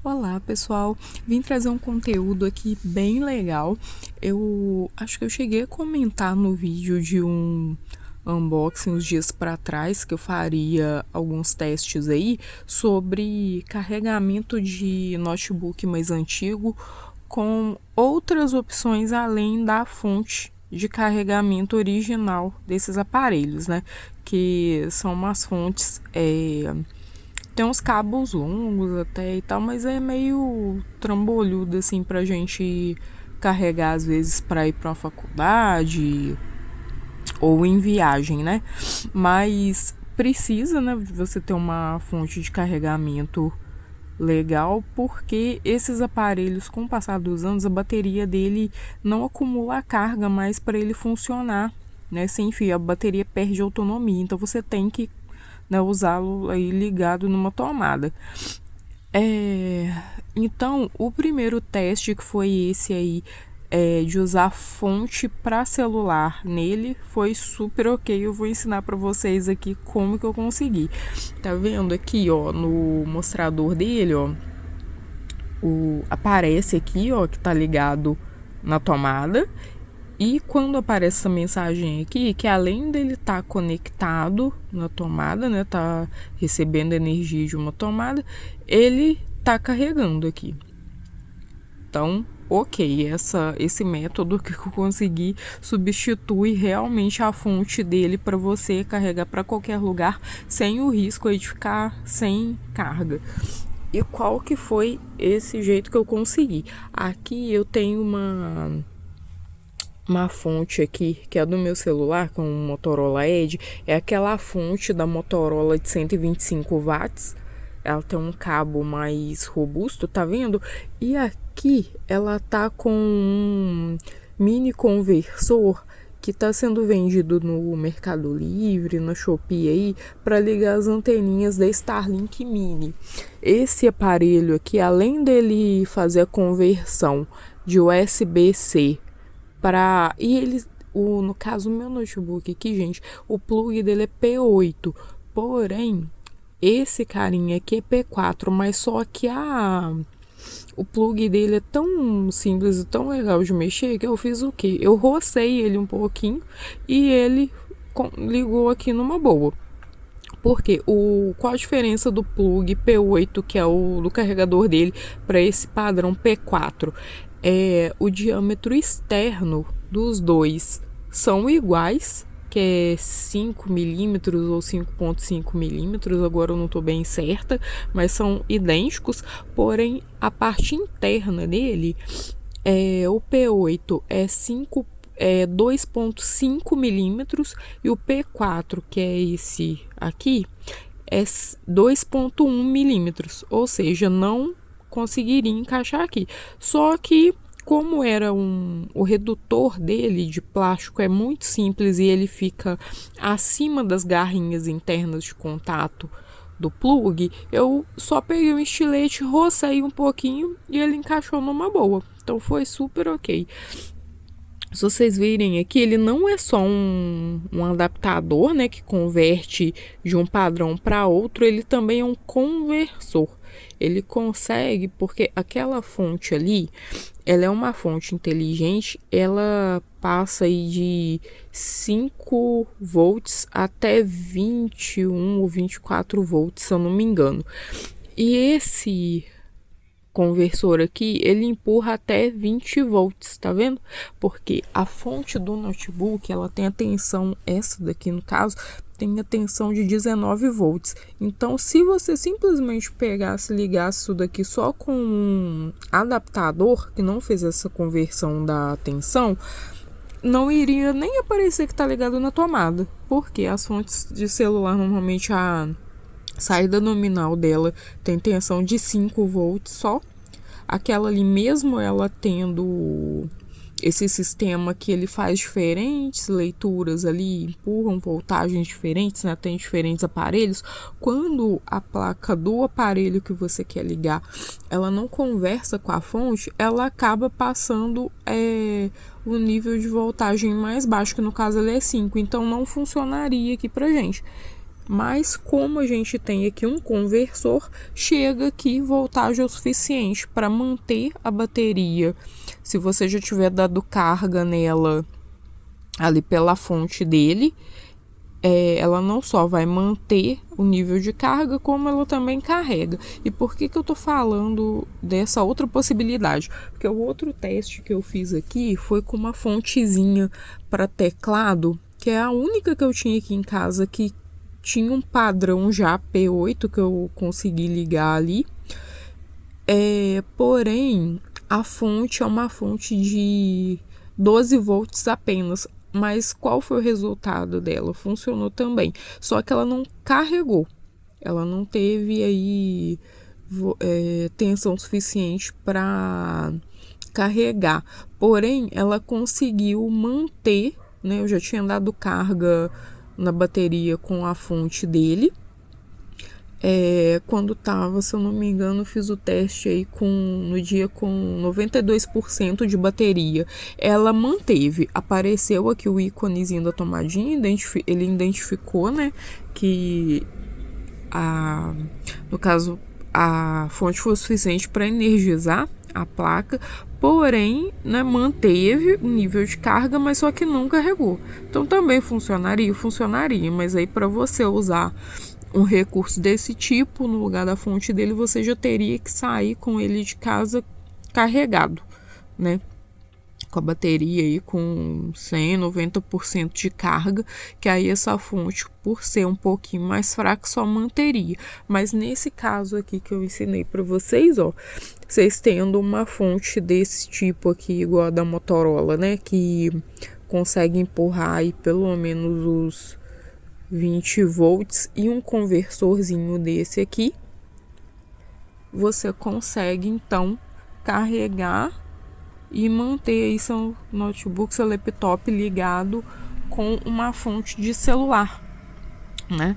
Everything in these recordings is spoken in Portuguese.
Olá pessoal, vim trazer um conteúdo aqui bem legal. Eu acho que eu cheguei a comentar no vídeo de um unboxing uns dias para trás que eu faria alguns testes aí sobre carregamento de notebook mais antigo com outras opções além da fonte de carregamento original desses aparelhos, né? Que são umas fontes tem uns cabos longos até e tal, mas é meio trambolhudo assim pra gente carregar às vezes para ir para uma faculdade ou em viagem, né? Mas precisa, né, de você ter uma fonte de carregamento legal, porque esses aparelhos, com o passar dos anos, a bateria dele não acumula carga mais para ele funcionar, né? Sem fio, a bateria perde autonomia, então você tem que, né, usá-lo aí ligado numa tomada. Então, o primeiro teste que foi esse aí, de usar fonte para celular nele, foi super ok. Eu vou ensinar para vocês aqui como que eu consegui. Tá vendo aqui, ó, no mostrador dele, ó, aparece aqui, ó, que tá ligado na tomada. E quando aparece essa mensagem aqui, que além dele estar conectado na tomada, né, tá recebendo energia de uma tomada, ele tá carregando aqui. Então, ok, esse método que eu consegui substitui realmente a fonte dele para você carregar para qualquer lugar sem o risco aí de ficar sem carga. E qual que foi esse jeito que eu consegui? Aqui eu tenho uma fonte aqui, que é do meu celular, com um Motorola Edge, é aquela fonte da Motorola de 125 watts. Ela tem um cabo mais robusto, tá vendo? E aqui ela tá com um mini conversor que está sendo vendido no Mercado Livre, na Shopee aí, para ligar as anteninhas da Starlink Mini. Esse aparelho aqui, além dele fazer a conversão de USB-C no caso, o meu notebook aqui, gente, o plug dele é P8, porém, esse carinha aqui é P4, mas só que o plug dele é tão simples e tão legal de mexer que eu fiz o quê? Eu rocei ele um pouquinho e ele ligou aqui numa boa. Porque qual a diferença do plug P8, que é o do carregador dele, para esse padrão P4? O diâmetro externo dos dois são iguais, que é 5 milímetros ou 5,5 milímetros, agora eu não estou bem certa, mas são idênticos, porém a parte interna dele, o P8 é 2,5 milímetros e o P4, que é esse aqui, é 2,1 milímetros, ou seja, não conseguiria encaixar aqui. Só que como era o redutor dele de plástico é muito simples e ele fica acima das garrinhas internas de contato do plug, eu só peguei um estilete, rocei um pouquinho e ele encaixou numa boa. Então foi super ok. Se vocês virem aqui, ele não é só um adaptador, né, que converte de um padrão para outro, ele também é um conversor. Ele consegue, porque aquela fonte ali, ela é uma fonte inteligente, ela passa aí de 5 volts até 21 ou 24 volts, se eu não me engano. E esse conversor aqui, ele empurra até 20 volts, tá vendo? Porque a fonte do notebook, ela tem a tensão, essa daqui no caso, tem a tensão de 19 volts. Então, se você simplesmente pegasse e ligasse isso daqui só com um adaptador, que não fez essa conversão da tensão, não iria nem aparecer que tá ligado na tomada. Porque as fontes de celular, normalmente a saída nominal dela tem tensão de 5 volts só. Aquela ali, mesmo ela tendo esse sistema que ele faz diferentes leituras ali, empurram voltagens diferentes, né? Tem diferentes aparelhos. Quando a placa do aparelho que você quer ligar, ela não conversa com a fonte, ela acaba passando o nível de voltagem mais baixo, que no caso ele é 5. Então não funcionaria aqui pra gente. Mas como a gente tem aqui um conversor, chega aqui voltagem o suficiente para manter a bateria. Se você já tiver dado carga nela ali pela fonte dele, ela não só vai manter o nível de carga, como ela também carrega. E por que eu tô falando dessa outra possibilidade? Porque o outro teste que eu fiz aqui foi com uma fontezinha para teclado, que é a única que eu tinha aqui em casa que tinha um padrão já P8 que eu consegui ligar ali. Porém, a fonte é uma fonte de 12 volts apenas. Mas qual foi o resultado dela? Funcionou também, só que ela não carregou. Ela não teve aí tensão suficiente para carregar. Porém, ela conseguiu manter, né? Eu já tinha dado carga na bateria com a fonte dele. Quando tava, se eu não me engano, fiz o teste aí no dia com 92% de bateria. Ela manteve, apareceu aqui o íconezinho da tomadinha, ele identificou, né, que no caso a fonte foi suficiente para energizar a placa, porém, né, manteve o nível de carga, mas só que não carregou. Então também funcionaria, mas aí para você usar um recurso desse tipo no lugar da fonte dele, você já teria que sair com ele de casa carregado, né? Com a bateria aí com 100, 90% de carga, que aí essa fonte, por ser um pouquinho mais fraca, só manteria. Mas nesse caso aqui que eu ensinei para vocês, ó, vocês tendo uma fonte desse tipo aqui, igual a da Motorola, né, que consegue empurrar aí pelo menos os 20 volts e um conversorzinho desse aqui, você consegue então carregar e manter aí seu notebook, seu laptop ligado com uma fonte de celular, né?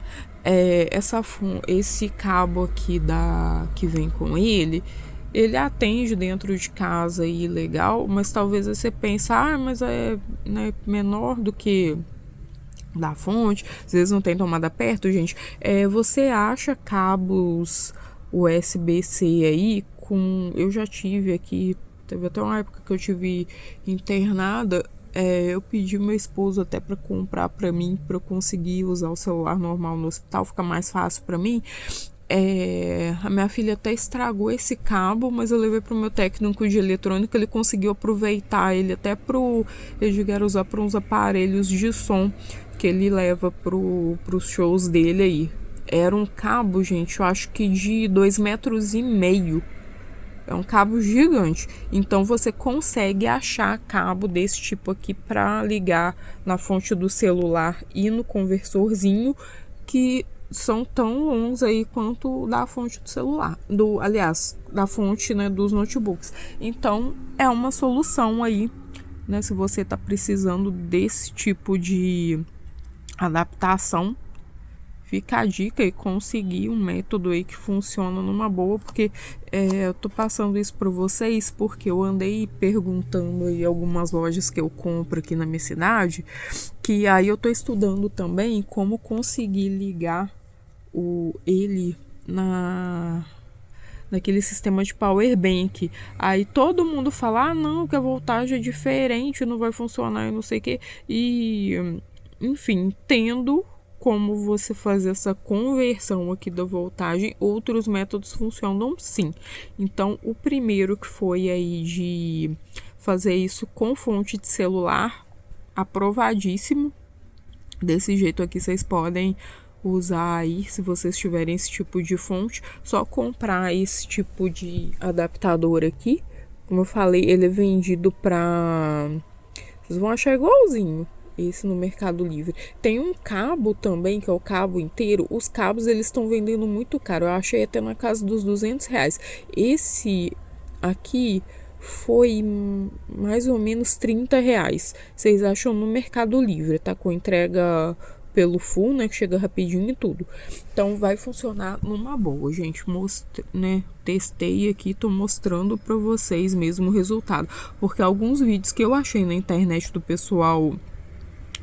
Esse cabo aqui que vem com ele atende dentro de casa aí legal, mas talvez você pense, mas né, menor do que da fonte, às vezes não tem tomada perto, gente. Você acha cabos USB-C aí eu já tive aqui, teve até uma época que eu tive internada, eu pedi meu esposo até para comprar para mim, para eu conseguir usar o celular normal no hospital, fica mais fácil para mim. A minha filha até estragou esse cabo, mas eu levei para o meu técnico de eletrônica, ele conseguiu aproveitar ele até eles querem usar para uns aparelhos de som que ele leva pros shows dele aí. Era um cabo, gente, eu acho que de 2,5 metros. É um cabo gigante. Então você consegue achar cabo desse tipo aqui para ligar na fonte do celular e no conversorzinho, que são tão longos aí quanto da fonte do celular, da fonte, né, dos notebooks. Então é uma solução aí, né, se você está precisando desse tipo de adaptação. Fica a dica e conseguir um método aí que funciona numa boa, porque eu tô passando isso para vocês porque eu andei perguntando aí algumas lojas que eu compro aqui na minha cidade, que aí eu tô estudando também como conseguir ligar ele naquele sistema de power bank. Aí todo mundo fala, não, que a voltagem é diferente, não vai funcionar e não sei o que. E, enfim, tendo como você fazer essa conversão aqui da voltagem, outros métodos funcionam sim. Então, o primeiro que foi aí de fazer isso com fonte de celular, aprovadíssimo. Desse jeito aqui vocês podem usar aí, se vocês tiverem esse tipo de fonte, só comprar esse tipo de adaptador aqui. Como eu falei, ele é vendido vocês vão achar igualzinho esse no Mercado Livre. Tem um cabo também, que é o cabo inteiro. Os cabos, eles estão vendendo muito caro. Eu achei até na casa dos R$200. Esse aqui foi mais ou menos R$30. Vocês acham no Mercado Livre, tá? Com entrega pelo full, né? Que chega rapidinho e tudo. Então vai funcionar numa boa, gente. Né? Testei aqui, tô mostrando pra vocês mesmo o resultado. Porque alguns vídeos que eu achei na internet do pessoal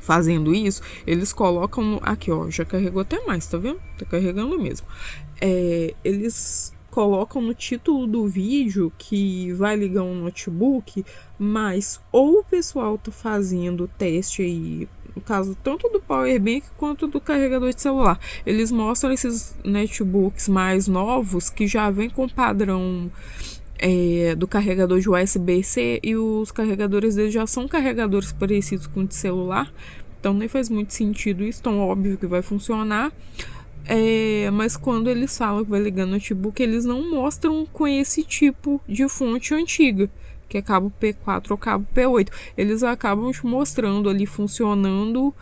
fazendo isso, eles colocam aqui, ó, já carregou até mais, tá vendo? Tá carregando mesmo. Eles colocam no título do vídeo que vai ligar um notebook, mas ou o pessoal tá fazendo teste aí, no caso tanto do power bank quanto do carregador de celular. Eles mostram esses netbooks mais novos que já vem com padrão do carregador de USB-C, e os carregadores deles já são carregadores parecidos com o de celular, então nem faz muito sentido isso, tão óbvio que vai funcionar. Mas quando eles falam que vai ligar no notebook, eles não mostram com esse tipo de fonte antiga, que é cabo P4 ou cabo P8. Eles acabam te mostrando ali funcionando